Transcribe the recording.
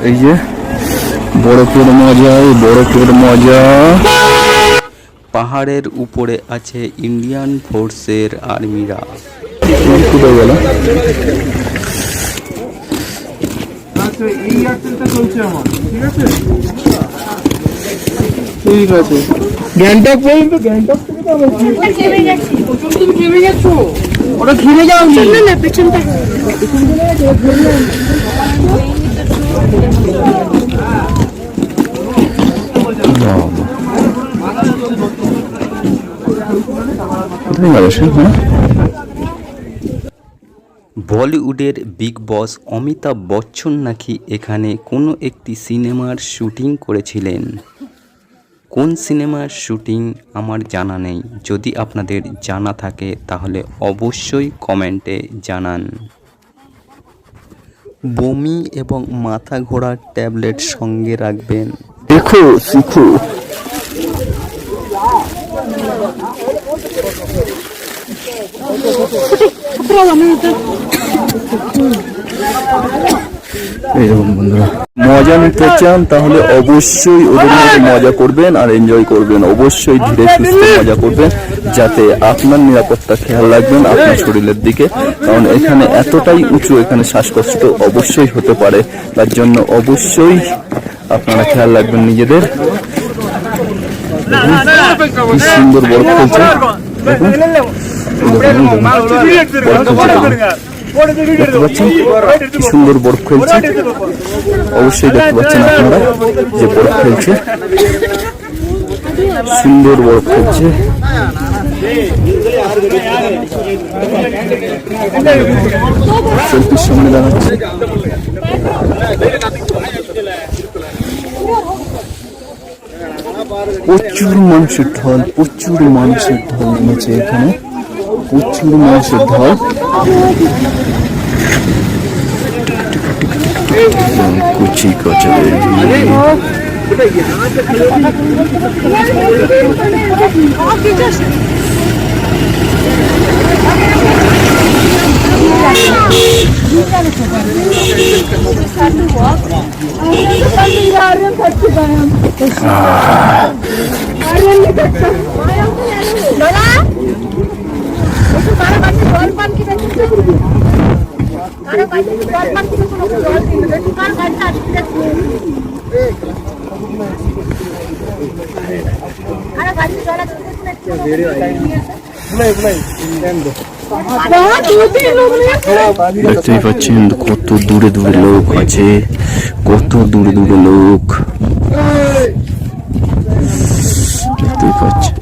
এই যে বরফের মজা, বরফের মজা। পাহাড়ের উপরে আছে ইন্ডিয়ান ফোর্সের আর্মিরা। কোথায় গেল? ঠিক আছে, গ্যাংটক পর্যন্ত। গ্যাংটক থেকে তো আমরা ঘেমে যাচ্ছি। তুমি ঘেমে যাচ্ছ, ওটা ঘেমে যাও না, পেছন থেকে বলিউডের বিগ বস অমিতাভ বচ্চন নাকি এখানে কোনো একটি সিনেমার শুটিং করেছিলেন। কোন সিনেমার শুটিং আমার জানা নেই, যদি আপনাদের জানা থাকে তাহলে অবশ্যই কমেন্টে জানান। বমি এবং মাথা ঘোরার ট্যাবলেট সঙ্গে রাখবেন। দেখো শিখো। এইরকম বন্ধুরা মজা নিতে চান তাহলে অবশ্যই ওদের মধ্যে মজা করবেন আর এনজয় করবেন। অবশ্যই ধীরে সুস্থে মজা করবেন, যাতে আপনার নিরাপত্তা খেয়াল রাখবেন আপনার শরীরের দিকে, কারণ এখানে এতটাই উঁচু, এখানে শ্বাসকষ্ট অবশ্যই হতে পারে, তার জন্য অবশ্যই আপনারা খেয়াল রাখবেন নিজেদের। কি সুন্দর বরফ খেলছে, দেখুন দেখতে পাচ্ছেন কি সুন্দর বরফ খেলছে। অবশ্যই দেখতে পাচ্ছেন আপনারা যে বরফ খেলছে, সুন্দর বরফ খেলছে। সেলফির সামনে দাঁড়াচ্ছে। প্রচুর মানুষের ঢল, প্রচুর মানুষের ঢল নেমেছে এখানে, প্রচুর মানুষের ঢল। কুচি কচড়ে দেখতেই পাচ্ছেন কত দূরে দূরে লোক আছে, কত দূরে দূরে লোক দেখতেই পাচ্ছেন।